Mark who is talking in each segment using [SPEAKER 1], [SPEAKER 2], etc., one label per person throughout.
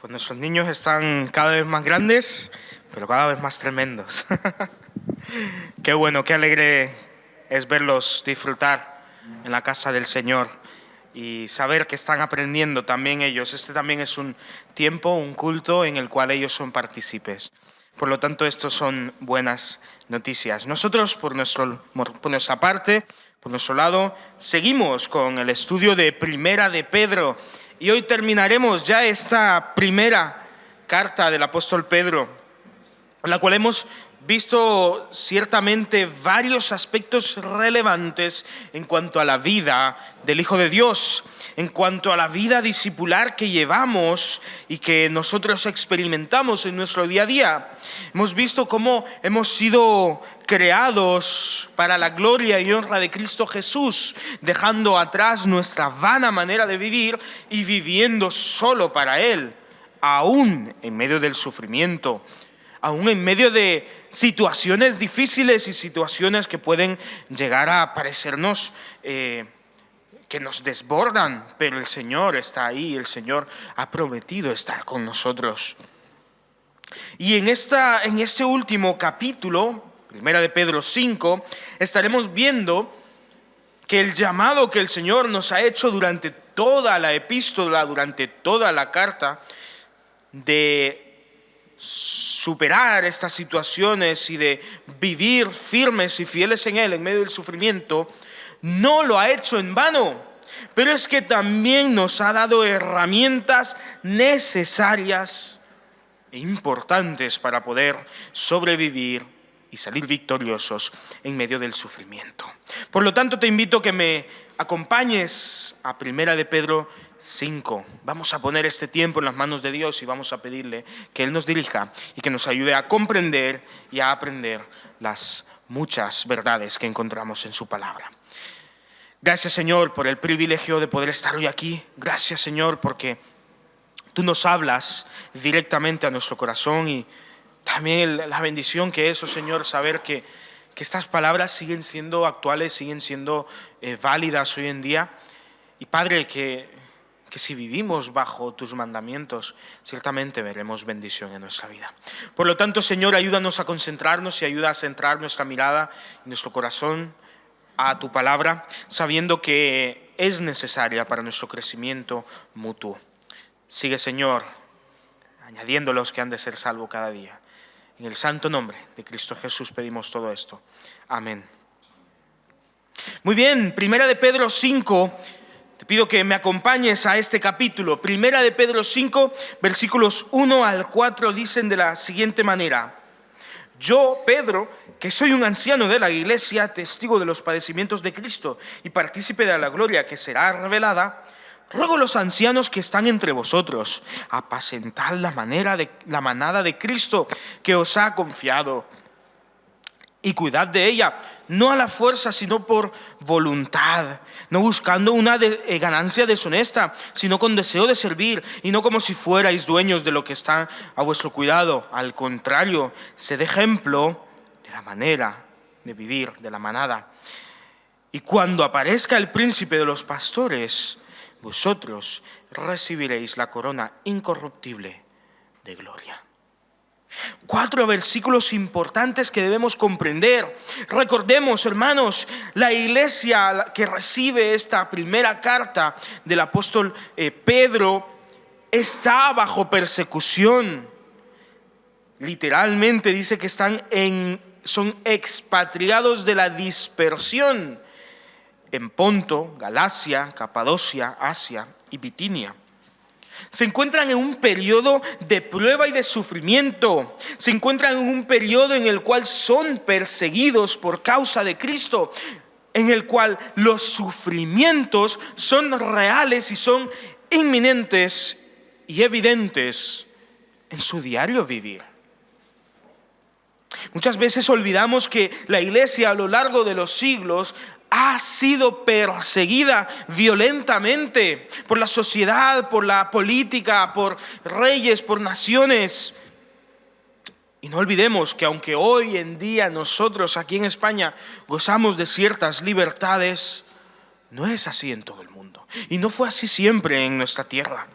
[SPEAKER 1] Pues nuestros niños están cada vez más grandes, pero cada vez más tremendos. Qué bueno, qué alegre es verlos disfrutar en la casa del Señor y saber que están aprendiendo también ellos. Este también es un tiempo, un culto en el cual ellos son partícipes. Por lo tanto, estos son buenas noticias. Nosotros, por nuestra parte, por nuestro lado, seguimos con el estudio de Primera de Pedro. Y hoy terminaremos ya esta primera carta del apóstol Pedro, en la cual hemos visto ciertamente varios aspectos relevantes en cuanto a la vida del Hijo de Dios, en cuanto a la vida discipular que llevamos y que nosotros experimentamos en nuestro día a día. Hemos visto cómo hemos sido creados para la gloria y honra de Cristo Jesús, dejando atrás nuestra vana manera de vivir y viviendo solo para Él, aún en medio del sufrimiento, aún en medio de situaciones difíciles y situaciones que pueden llegar a parecernos que nos desbordan, pero el Señor está ahí, el Señor ha prometido estar con nosotros. Y en este último capítulo, Primera de Pedro 5, estaremos viendo que el llamado que el Señor nos ha hecho durante toda la epístola, durante toda la carta, de superar estas situaciones y de vivir firmes y fieles en Él en medio del sufrimiento, no lo ha hecho en vano, pero es que también nos ha dado herramientas necesarias e importantes para poder sobrevivir y salir victoriosos en medio del sufrimiento. Por lo tanto, te invito a que me acompañes a Primera de Pedro 5. Vamos a poner este tiempo en las manos de Dios y vamos a pedirle que Él nos dirija y que nos ayude a comprender y a aprender las muchas verdades que encontramos en su palabra. Gracias, Señor, por el privilegio de poder estar hoy aquí. Gracias, Señor, porque tú nos hablas directamente a nuestro corazón y también la bendición que es, oh Señor, saber que estas palabras siguen siendo actuales, siguen siendo válidas hoy en día. Y Padre, que si vivimos bajo tus mandamientos, ciertamente veremos bendición en nuestra vida. Por lo tanto, Señor, ayúdanos a concentrarnos y ayuda a centrar nuestra mirada y nuestro corazón a tu palabra, sabiendo que es necesaria para nuestro crecimiento mutuo. Sigue, Señor, añadiendo los que han de ser salvos cada día. En el santo nombre de Cristo Jesús pedimos todo esto. Amén. Muy bien, Primera de Pedro 5. Te pido que me acompañes a este capítulo. Primera de Pedro 5, versículos 1 al 4 dicen de la siguiente manera: Yo, Pedro, que soy un anciano de la iglesia, testigo de los padecimientos de Cristo y partícipe de la gloria que será revelada, ruego a los ancianos que están entre vosotros, apacentad la manada de Cristo que os ha confiado, y cuidad de ella, no a la fuerza, sino por voluntad, no buscando una ganancia deshonesta, sino con deseo de servir, y no como si fuerais dueños de lo que está a vuestro cuidado. Al contrario, sed ejemplo de la manera de vivir de la manada. Y cuando aparezca el príncipe de los pastores, vosotros recibiréis la corona incorruptible de gloria. 4 versículos importantes que debemos comprender. Recordemos, hermanos, la iglesia que recibe esta primera carta del apóstol Pedro está bajo persecución. Literalmente dice que son expatriados de la dispersión en Ponto, Galacia, Capadocia, Asia y Bitinia. Se encuentran en un periodo de prueba y de sufrimiento. Se encuentran en un periodo en el cual son perseguidos por causa de Cristo, en el cual los sufrimientos son reales y son inminentes y evidentes en su diario vivir. Muchas veces olvidamos que la iglesia a lo largo de los siglos ha sido perseguida violentamente por la sociedad, por la política, por reyes, por naciones. Y no olvidemos que aunque hoy en día nosotros aquí en España gozamos de ciertas libertades, no es así en todo el mundo. Y no fue así siempre en nuestra tierra.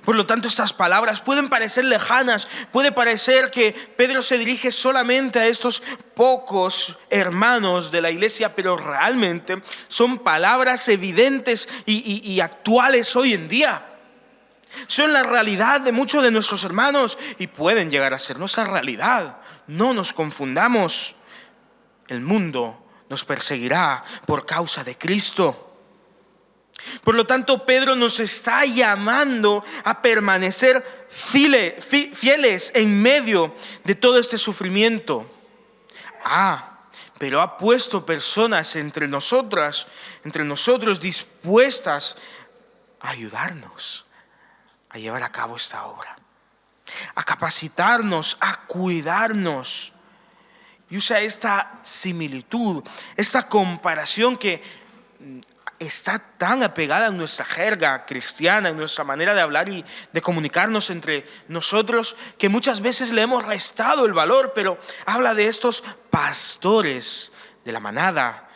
[SPEAKER 1] Por lo tanto, estas palabras pueden parecer lejanas, puede parecer que Pedro se dirige solamente a estos pocos hermanos de la iglesia, pero realmente son palabras evidentes y actuales hoy en día. Son la realidad de muchos de nuestros hermanos y pueden llegar a ser nuestra realidad. No nos confundamos. El mundo nos perseguirá por causa de Cristo. Por lo tanto, Pedro nos está llamando a permanecer fieles en medio de todo este sufrimiento. Pero ha puesto personas entre nosotros dispuestas a ayudarnos a llevar a cabo esta obra, a capacitarnos, a cuidarnos. Y usa esta similitud, esta comparación que está tan apegada a nuestra jerga cristiana, en nuestra manera de hablar y de comunicarnos entre nosotros, que muchas veces le hemos restado el valor, pero habla de estos pastores de la manada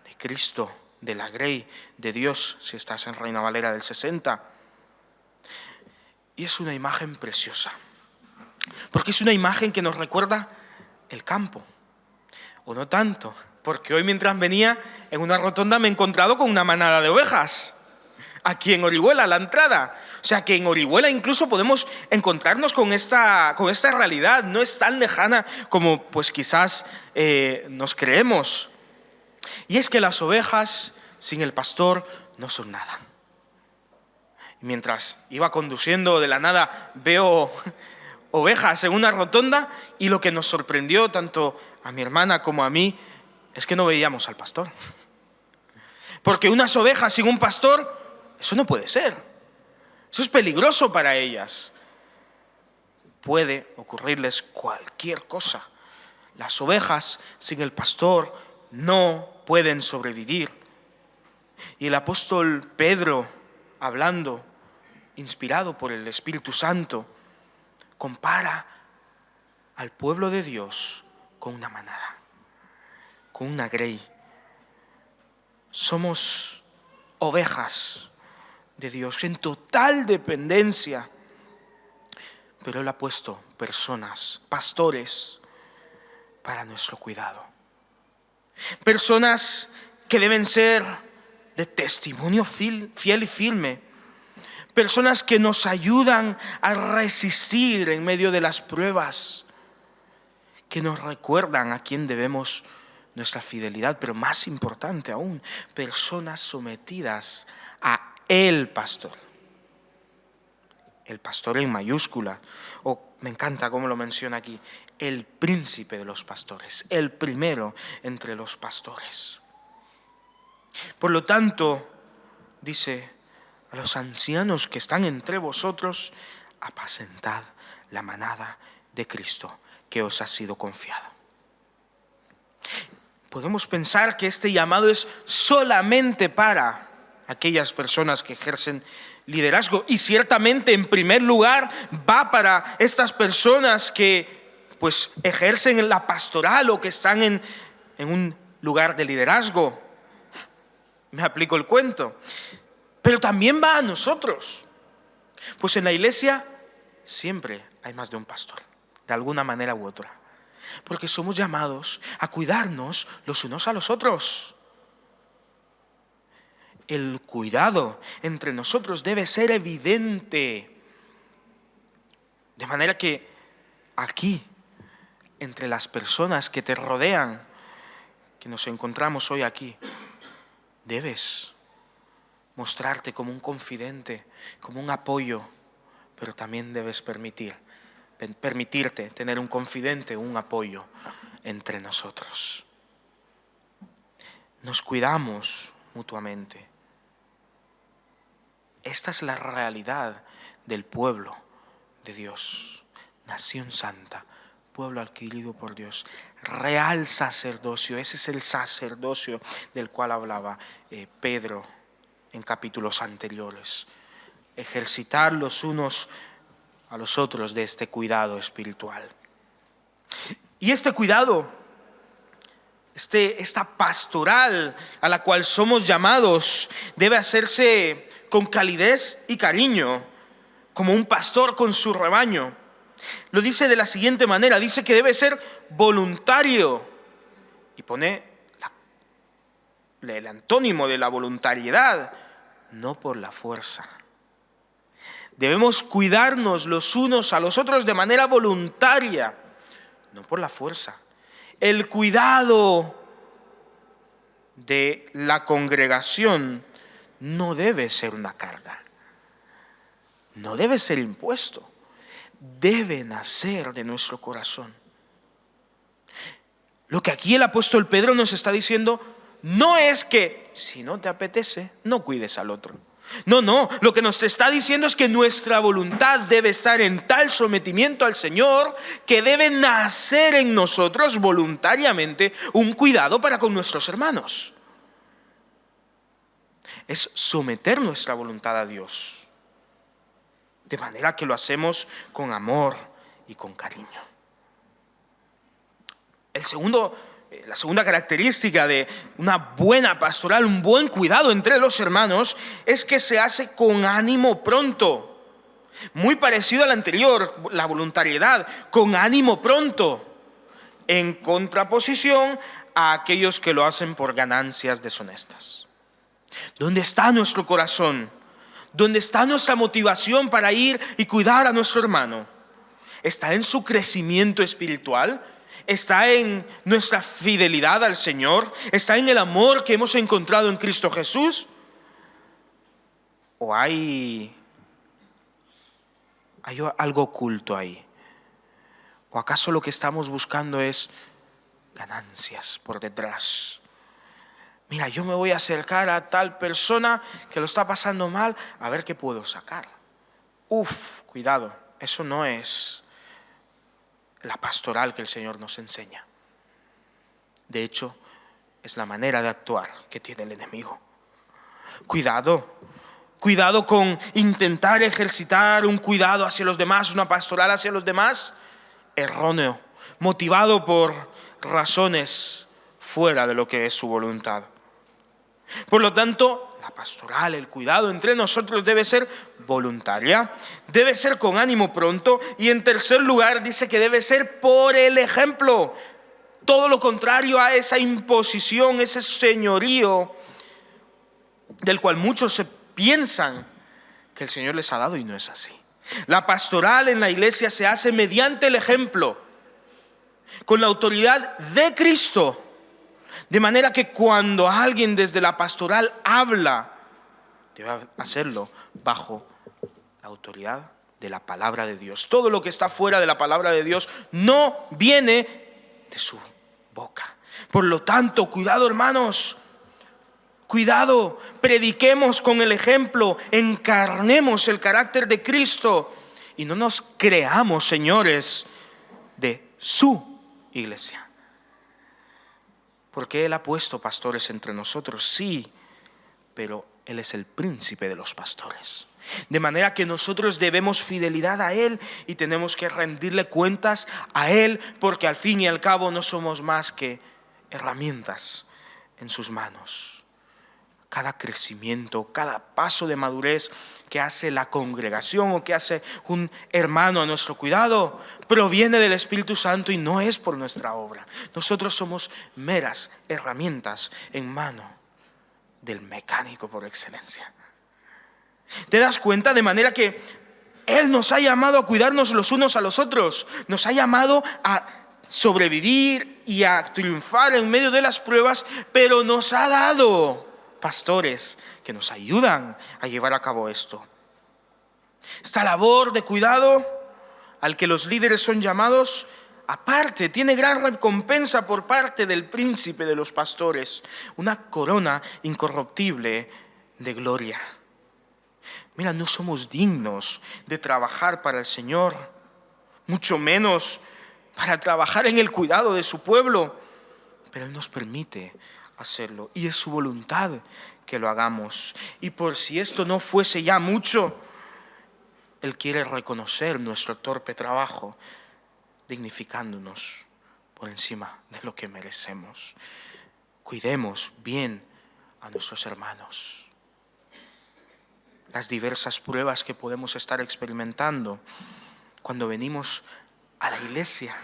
[SPEAKER 1] de Cristo, de la grey de Dios, si estás en Reina Valera del 60. Y es una imagen preciosa, porque es una imagen que nos recuerda el campo, o no tanto. Porque hoy mientras venía en una rotonda me he encontrado con una manada de ovejas, aquí en Orihuela, a la entrada. O sea que en Orihuela incluso podemos encontrarnos con esta realidad. No es tan lejana como pues quizás nos creemos. Y es que las ovejas sin el pastor no son nada. Mientras iba conduciendo, de la nada veo ovejas en una rotonda y lo que nos sorprendió tanto a mi hermana como a mí es que no veíamos al pastor. Porque unas ovejas sin un pastor, eso no puede ser. Eso es peligroso para ellas. Puede ocurrirles cualquier cosa. Las ovejas sin el pastor no pueden sobrevivir. Y el apóstol Pedro, hablando, inspirado por el Espíritu Santo, compara al pueblo de Dios con una manada, con una grey. Somos ovejas de Dios en total dependencia, pero Él ha puesto personas, pastores, para nuestro cuidado. Personas que deben ser de testimonio fiel y firme. Personas que nos ayudan a resistir en medio de las pruebas, que nos recuerdan a quién debemos nuestra fidelidad, pero más importante aún, personas sometidas a el pastor. El pastor en mayúscula, o me encanta cómo lo menciona aquí, el príncipe de los pastores, el primero entre los pastores. Por lo tanto, dice, a los ancianos que están entre vosotros, apacentad la manada de Cristo que os ha sido confiada. Podemos pensar que este llamado es solamente para aquellas personas que ejercen liderazgo, y ciertamente en primer lugar va para estas personas que pues ejercen la pastoral o que están en un lugar de liderazgo. Me aplico el cuento. Pero también va a nosotros. Pues en la iglesia siempre hay más de un pastor, de alguna manera u otra. Porque somos llamados a cuidarnos los unos a los otros. El cuidado entre nosotros debe ser evidente. De manera que aquí, entre las personas que te rodean, que nos encontramos hoy aquí, debes mostrarte como un confidente, como un apoyo, pero también debes permitirte tener un confidente, un apoyo entre nosotros. Nos cuidamos mutuamente. Esta es la realidad del pueblo de Dios, nación santa, pueblo adquirido por Dios, real sacerdocio. Ese es el sacerdocio del cual hablaba Pedro en capítulos anteriores. Ejercitar los unos a los otros de este cuidado espiritual. Y este cuidado, esta pastoral a la cual somos llamados, debe hacerse con calidez y cariño, como un pastor con su rebaño. Lo dice de la siguiente manera, dice que debe ser voluntario. Y pone el antónimo de la voluntariedad, no por la fuerza. Debemos cuidarnos los unos a los otros de manera voluntaria, no por la fuerza. El cuidado de la congregación no debe ser una carga, no debe ser impuesto, debe nacer de nuestro corazón. Lo que aquí el apóstol Pedro nos está diciendo no es que si no te apetece, no cuides al otro. No, lo que nos está diciendo es que nuestra voluntad debe estar en tal sometimiento al Señor que debe nacer en nosotros voluntariamente un cuidado para con nuestros hermanos. Es someter nuestra voluntad a Dios, de manera que lo hacemos con amor y con cariño. La segunda característica de una buena pastoral, un buen cuidado entre los hermanos, es que se hace con ánimo pronto. Muy parecido al anterior, la voluntariedad, con ánimo pronto, en contraposición a aquellos que lo hacen por ganancias deshonestas. ¿Dónde está nuestro corazón? ¿Dónde está nuestra motivación para ir y cuidar a nuestro hermano? ¿Está en su crecimiento espiritual? ¿Está en nuestra fidelidad al Señor? ¿Está en el amor que hemos encontrado en Cristo Jesús? ¿O hay algo oculto ahí? ¿O acaso lo que estamos buscando es ganancias por detrás? Mira, yo me voy a acercar a tal persona que lo está pasando mal, a ver qué puedo sacar. Cuidado, eso no es la pastoral que el Señor nos enseña. De hecho, es la manera de actuar que tiene el enemigo. Cuidado con intentar ejercitar un cuidado hacia los demás, una pastoral hacia los demás, erróneo, motivado por razones fuera de lo que es su voluntad. Por lo tanto, la pastoral, el cuidado entre nosotros debe ser voluntaria, debe ser con ánimo pronto y en tercer lugar dice que debe ser por el ejemplo. Todo lo contrario a esa imposición, ese señorío del cual muchos se piensan que el Señor les ha dado y no es así. La pastoral en la iglesia se hace mediante el ejemplo, con la autoridad de Cristo. De manera que cuando alguien desde la pastoral habla, debe hacerlo bajo la autoridad de la palabra de Dios. Todo lo que está fuera de la palabra de Dios no viene de su boca. Por lo tanto, cuidado, hermanos, cuidado, prediquemos con el ejemplo, encarnemos el carácter de Cristo y no nos creamos señores de su iglesia. Porque Él ha puesto pastores entre nosotros, sí, pero Él es el príncipe de los pastores. De manera que nosotros debemos fidelidad a Él y tenemos que rendirle cuentas a Él, porque al fin y al cabo no somos más que herramientas en sus manos. Cada crecimiento, cada paso de madurez que hace la congregación o que hace un hermano a nuestro cuidado proviene del Espíritu Santo y no es por nuestra obra. Nosotros somos meras herramientas en mano del mecánico por excelencia. ¿Te das cuenta? De manera que Él nos ha llamado a cuidarnos los unos a los otros, nos ha llamado a sobrevivir y a triunfar en medio de las pruebas, pero nos ha dado pastores que nos ayudan a llevar a cabo esto. Esta labor de cuidado al que los líderes son llamados, aparte, tiene gran recompensa por parte del príncipe de los pastores, una corona incorruptible de gloria. Mira, no somos dignos de trabajar para el Señor, mucho menos para trabajar en el cuidado de su pueblo, pero Él nos permite hacerlo y es su voluntad que lo hagamos. Y por si esto no fuese ya mucho, Él quiere reconocer nuestro torpe trabajo, dignificándonos por encima de lo que merecemos. Cuidemos bien a nuestros hermanos. las diversas pruebas que podemos estar experimentando. Cuando venimos a la iglesia,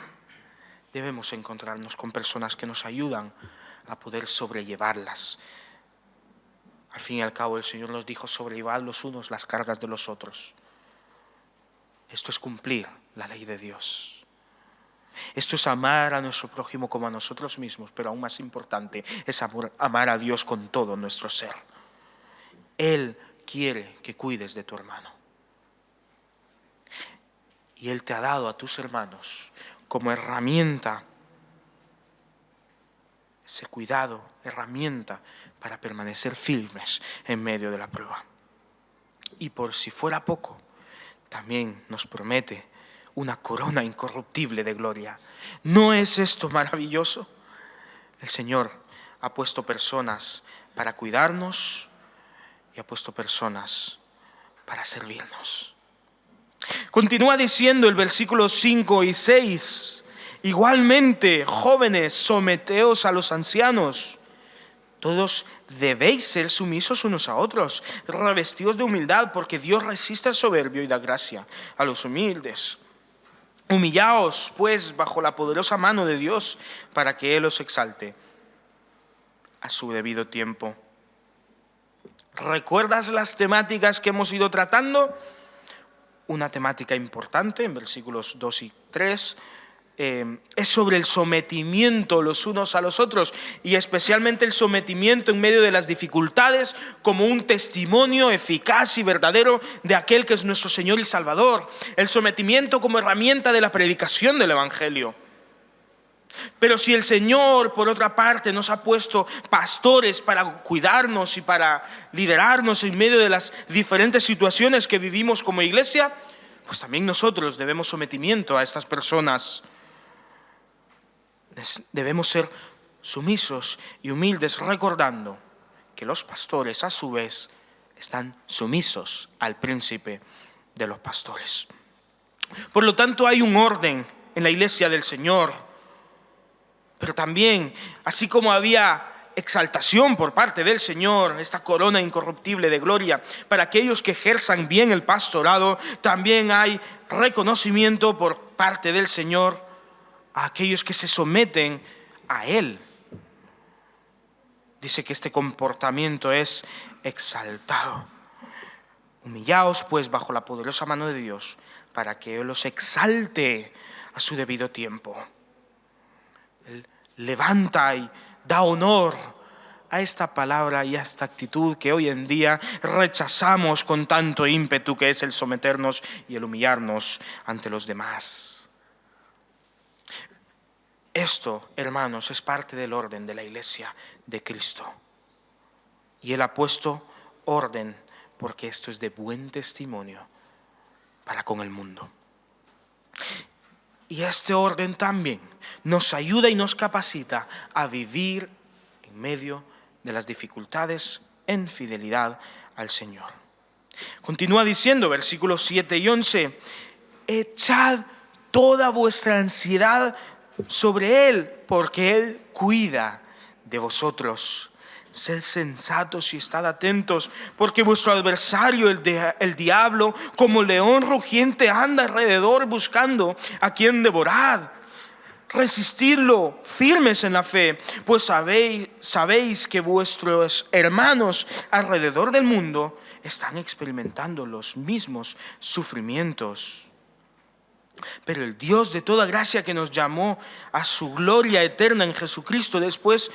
[SPEAKER 1] debemos encontrarnos con personas que nos ayudan a poder sobrellevarlas. Al fin y al cabo, el Señor nos dijo: sobrellevad los unos las cargas de los otros. Esto es cumplir la ley de Dios. Esto es amar a nuestro prójimo como a nosotros mismos, pero aún más importante es amar a Dios con todo nuestro ser. Él quiere que cuides de tu hermano. Y Él te ha dado a tus hermanos como herramienta, ese cuidado, herramienta para permanecer firmes en medio de la prueba. Y por si fuera poco, también nos promete una corona incorruptible de gloria. ¿No es esto maravilloso? El Señor ha puesto personas para cuidarnos y ha puesto personas para servirnos. Continúa diciendo el versículo 5 y 6: igualmente, jóvenes, someteos a los ancianos. Todos debéis ser sumisos unos a otros, revestidos de humildad, porque Dios resiste al soberbio y da gracia a los humildes. Humillaos, pues, bajo la poderosa mano de Dios, para que Él os exalte a su debido tiempo. ¿Recuerdas las temáticas que hemos ido tratando? Una temática importante en versículos 2 y 3 es sobre el sometimiento los unos a los otros, y especialmente el sometimiento en medio de las dificultades como un testimonio eficaz y verdadero de aquel que es nuestro Señor y Salvador. El sometimiento como herramienta de la predicación del Evangelio. Pero si el Señor, por otra parte, nos ha puesto pastores para cuidarnos y para liderarnos en medio de las diferentes situaciones que vivimos como iglesia, pues también nosotros debemos sometimiento a estas personas. Debemos ser sumisos y humildes, recordando que los pastores, a su vez, están sumisos al príncipe de los pastores. Por lo tanto, hay un orden en la iglesia del Señor. Pero también, así como había exaltación por parte del Señor, esta corona incorruptible de gloria para aquellos que ejerzan bien el pastorado, también hay reconocimiento por parte del Señor a aquellos que se someten a Él. Dice que este comportamiento es exaltado. Humillaos, pues, bajo la poderosa mano de Dios, para que Él los exalte a su debido tiempo. Él levanta y da honor a esta palabra y a esta actitud que hoy en día rechazamos con tanto ímpetu, que es el someternos y el humillarnos ante los demás. Esto, hermanos, es parte del orden de la iglesia de Cristo. Y Él ha puesto orden porque esto es de buen testimonio para con el mundo. Y este orden también nos ayuda y nos capacita a vivir en medio de las dificultades en fidelidad al Señor. Continúa diciendo, versículos 7 y 11, echad toda vuestra ansiedad sobre Él, porque Él cuida de vosotros. Sed sensatos y estad atentos, porque vuestro adversario, el diablo, como león rugiente, anda alrededor buscando a quien devorar. Resistidlo, firmes en la fe, pues sabéis que vuestros hermanos alrededor del mundo están experimentando los mismos sufrimientos. Pero el Dios de toda gracia, que nos llamó a su gloria eterna en Jesucristo, después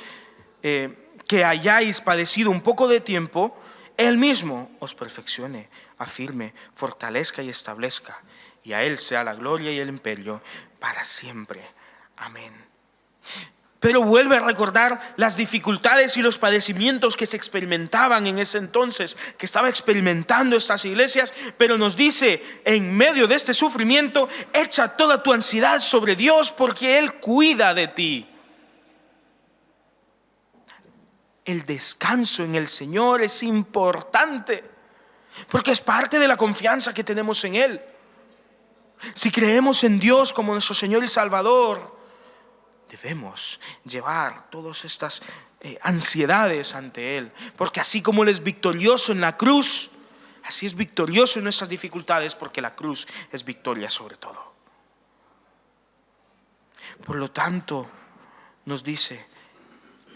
[SPEAKER 1] que hayáis padecido un poco de tiempo, Él mismo os perfeccione, afirme, fortalezca y establezca. Y a Él sea la gloria y el imperio para siempre. Amén. Pero vuelve a recordar las dificultades y los padecimientos que se experimentaban en ese entonces, que estaba experimentando estas iglesias, pero nos dice, en medio de este sufrimiento, echa toda tu ansiedad sobre Dios, porque Él cuida de ti. El descanso en el Señor es importante, porque es parte de la confianza que tenemos en Él. Si creemos en Dios como nuestro Señor y Salvador, debemos llevar todas estas ansiedades ante Él, porque así como Él es victorioso en la cruz, así es victorioso en nuestras dificultades, porque la cruz es victoria sobre todo. Por lo tanto, nos dice,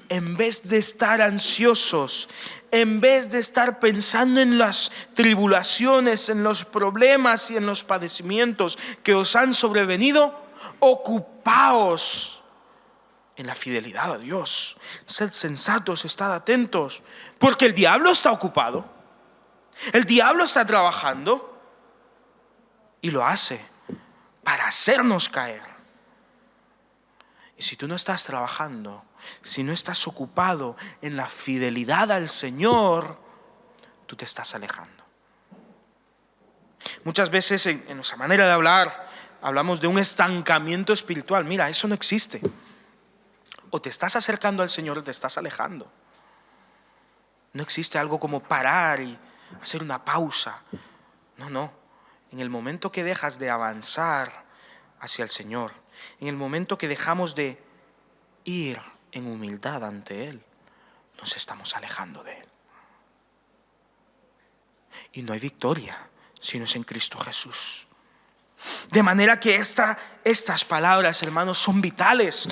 [SPEAKER 1] en vez de estar ansiosos, en vez de estar pensando en las tribulaciones, en los problemas y en los padecimientos que os han sobrevenido, ocupaos en la fidelidad a Dios. Sed sensatos, estad atentos, porque el diablo está ocupado, el diablo está trabajando y lo hace para hacernos caer. Y si tú no estás trabajando, si no estás ocupado en la fidelidad al Señor, tú te estás alejando. Muchas veces en nuestra manera de hablar, hablamos de un estancamiento espiritual. Mira, eso no existe. O te estás acercando al Señor o te estás alejando. No existe algo como parar y hacer una pausa. No. En el momento que dejas de avanzar hacia el Señor, en el momento que dejamos de ir en humildad ante Él, nos estamos alejando de Él. Y no hay victoria si no es en Cristo Jesús. De manera que estas palabras, hermanos, son vitales.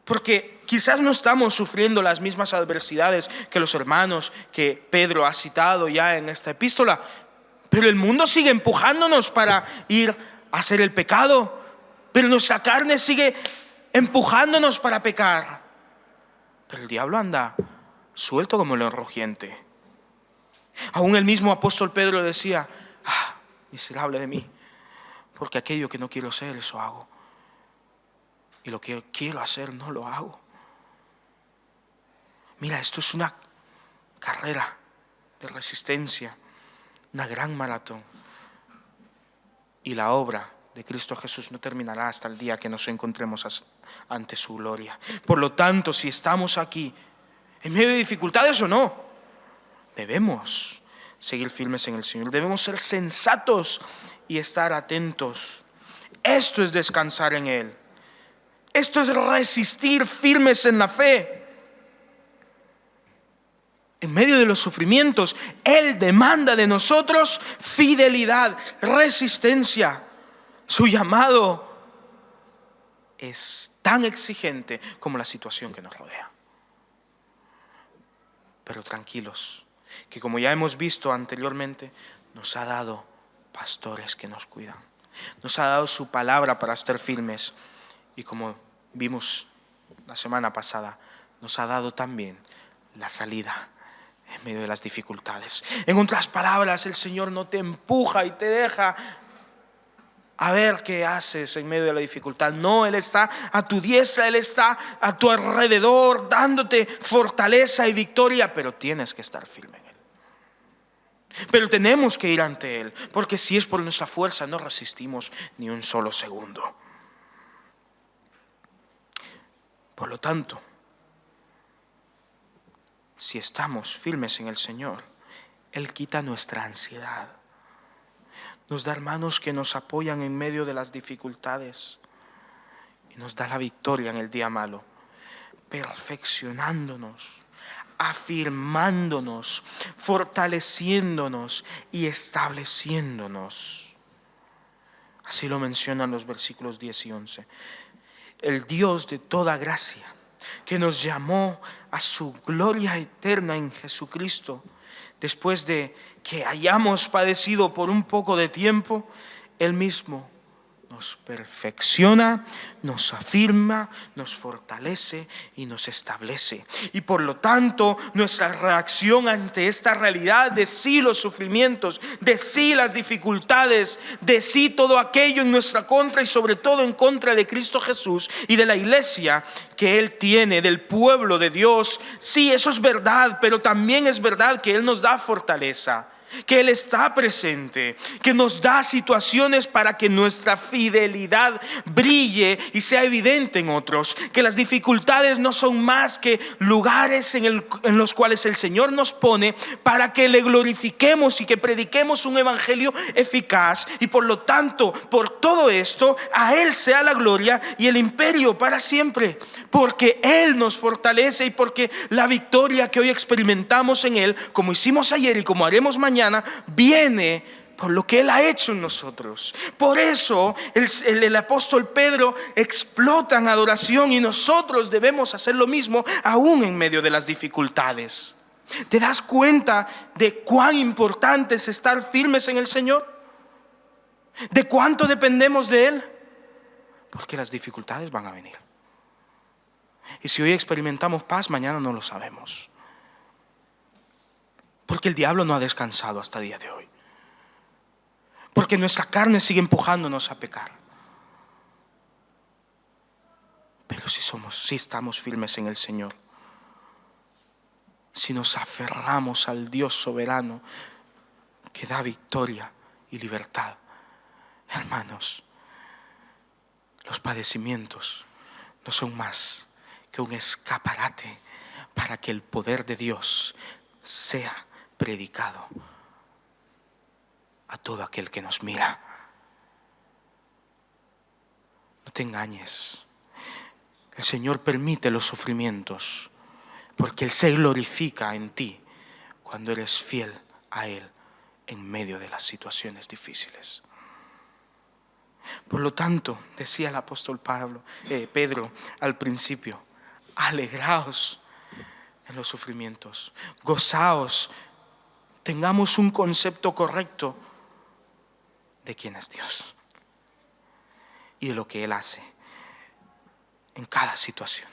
[SPEAKER 1] Porque quizás no estamos sufriendo las mismas adversidades que los hermanos que Pedro ha citado ya en esta epístola, pero el mundo sigue empujándonos para ir a hacer el pecado, pero nuestra carne sigue empujándonos para pecar. Pero el diablo anda suelto como león rugiente. Aún el mismo apóstol Pedro decía, miserable de mí, porque aquello que no quiero ser, eso hago. Y lo que quiero hacer, no lo hago. Mira, esto es una carrera de resistencia, una gran maratón. Y la obra de Cristo Jesús no terminará hasta el día que nos encontremos ante su gloria. Por lo tanto, si estamos aquí en medio de dificultades o no, debemos seguir firmes en el Señor. Debemos ser sensatos y estar atentos. Esto es descansar en Él. Esto es resistir firmes en la fe. En medio de los sufrimientos, Él demanda de nosotros fidelidad, resistencia. Su llamado es tan exigente como la situación que nos rodea. Pero tranquilos, que como ya hemos visto anteriormente, nos ha dado pastores que nos cuidan. Nos ha dado su palabra para estar firmes. Y como vimos la semana pasada, nos ha dado también la salida en medio de las dificultades. En otras palabras, el Señor no te empuja y te deja a ver qué haces en medio de la dificultad. No, Él está a tu diestra, Él está a tu alrededor, dándote fortaleza y victoria, pero tienes que estar firme en Él. Pero tenemos que ir ante Él, porque si es por nuestra fuerza, no resistimos ni un solo segundo. Por lo tanto, si estamos firmes en el Señor, Él quita nuestra ansiedad. Nos da hermanos que nos apoyan en medio de las dificultades y nos da la victoria en el día malo, perfeccionándonos, afirmándonos, fortaleciéndonos y estableciéndonos. Así lo mencionan los versículos 10 y 11. El Dios de toda gracia, que nos llamó a su gloria eterna en Jesucristo, después de que hayamos padecido por un poco de tiempo, Él mismo nos perfecciona, nos afirma, nos fortalece y nos establece. Y por lo tanto, nuestra reacción ante esta realidad, de sí los sufrimientos, de sí las dificultades, de sí todo aquello en nuestra contra y sobre todo en contra de Cristo Jesús y de la iglesia que Él tiene, del pueblo de Dios, sí, eso es verdad, pero también es verdad que Él nos da fortaleza, que Él está presente, que nos da situaciones para que nuestra fidelidad brille y sea evidente en otros, que las dificultades no son más que lugares en los cuales el Señor nos pone para que le glorifiquemos y que prediquemos un evangelio eficaz, y por lo tanto, por todo esto, a Él sea la gloria y el imperio para siempre, porque Él nos fortalece y porque la victoria que hoy experimentamos en Él, como hicimos ayer y como haremos mañana, mañana viene por lo que Él ha hecho en nosotros. Por eso el apóstol Pedro explota en adoración y nosotros debemos hacer lo mismo aún en medio de las dificultades. ¿Te das cuenta de cuán importante es estar firmes en el Señor? ¿De cuánto dependemos de Él? Porque las dificultades van a venir. Y si hoy experimentamos paz, mañana no lo sabemos. Porque el diablo no ha descansado hasta el día de hoy. Porque nuestra carne sigue empujándonos a pecar. Pero si estamos firmes en el Señor, si nos aferramos al Dios soberano que da victoria y libertad, hermanos, los padecimientos no son más que un escaparate para que el poder de Dios sea predicado a todo aquel que nos mira. No te engañes. El Señor permite los sufrimientos porque Él se glorifica en ti cuando eres fiel a Él en medio de las situaciones difíciles. Por lo tanto, decía el apóstol Pedro al principio, alegraos en los sufrimientos, gozaos, tengamos un concepto correcto de quién es Dios y de lo que Él hace en cada situación.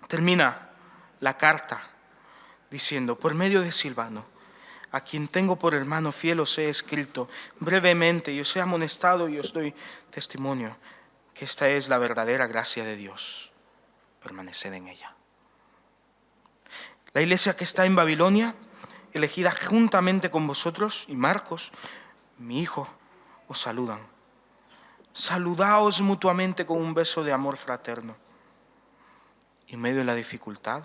[SPEAKER 1] Termina la carta diciendo, por medio de Silvano, a quien tengo por hermano fiel, os he escrito brevemente y os he amonestado y os doy testimonio que esta es la verdadera gracia de Dios. Permaneced en ella. La iglesia que está en Babilonia, elegida juntamente con vosotros, y Marcos, mi hijo, os saludan. Saludaos mutuamente con un beso de amor fraterno. Y en medio de la dificultad,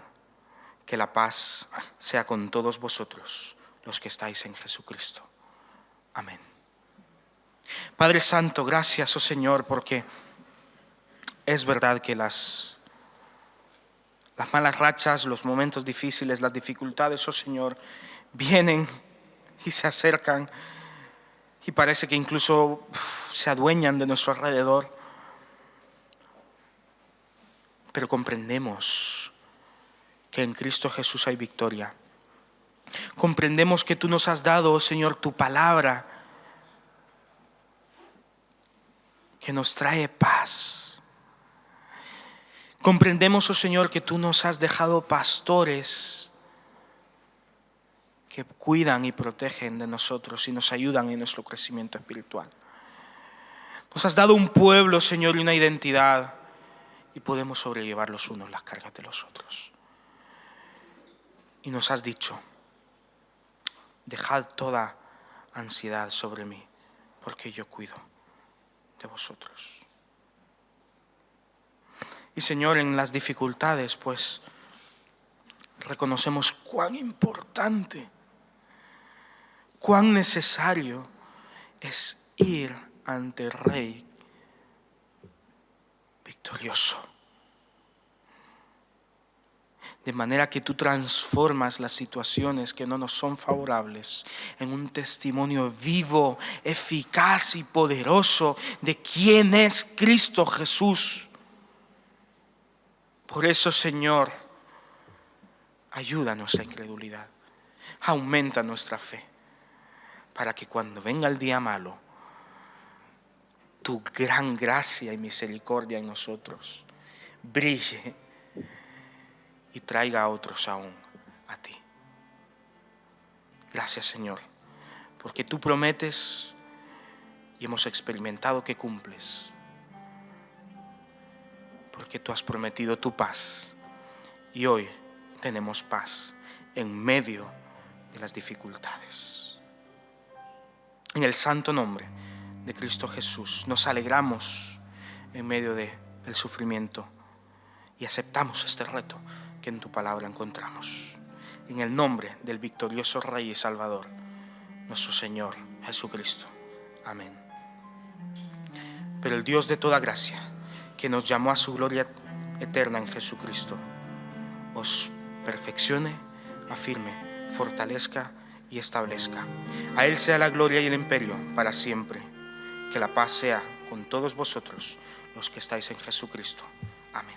[SPEAKER 1] que la paz sea con todos vosotros, los que estáis en Jesucristo. Amén. Padre Santo, gracias, oh Señor, porque es verdad que las malas rachas, los momentos difíciles, las dificultades, oh Señor, vienen y se acercan y parece que incluso se adueñan de nuestro alrededor. Pero comprendemos que en Cristo Jesús hay victoria. Comprendemos que tú nos has dado, oh Señor, tu palabra que nos trae paz. Comprendemos, oh Señor, que tú nos has dejado pastores que cuidan y protegen de nosotros y nos ayudan en nuestro crecimiento espiritual. Nos has dado un pueblo, Señor, y una identidad, y podemos sobrellevar los unos las cargas de los otros. Y nos has dicho, dejad toda ansiedad sobre mí, porque yo cuido de vosotros. Y Señor, en las dificultades, pues, reconocemos cuán importante, cuán necesario es ir ante el Rey victorioso. De manera que tú transformas las situaciones que no nos son favorables en un testimonio vivo, eficaz y poderoso de quién es Cristo Jesús. Por eso, Señor, ayuda a nuestra incredulidad, aumenta nuestra fe, para que cuando venga el día malo, tu gran gracia y misericordia en nosotros brille y traiga a otros aún a ti. Gracias, Señor, porque tú prometes y hemos experimentado que cumples. Porque tú has prometido tu paz y hoy tenemos paz en medio de las dificultades. En el santo nombre de Cristo Jesús nos alegramos en medio del sufrimiento y aceptamos este reto que en tu palabra encontramos. En el nombre del victorioso Rey y Salvador, nuestro Señor Jesucristo. Amén. Pero el Dios de toda gracia, que nos llamó a su gloria eterna en Jesucristo, os perfeccione, afirme, fortalezca y establezca. A Él sea la gloria y el imperio para siempre. Que la paz sea con todos vosotros, los que estáis en Jesucristo. Amén.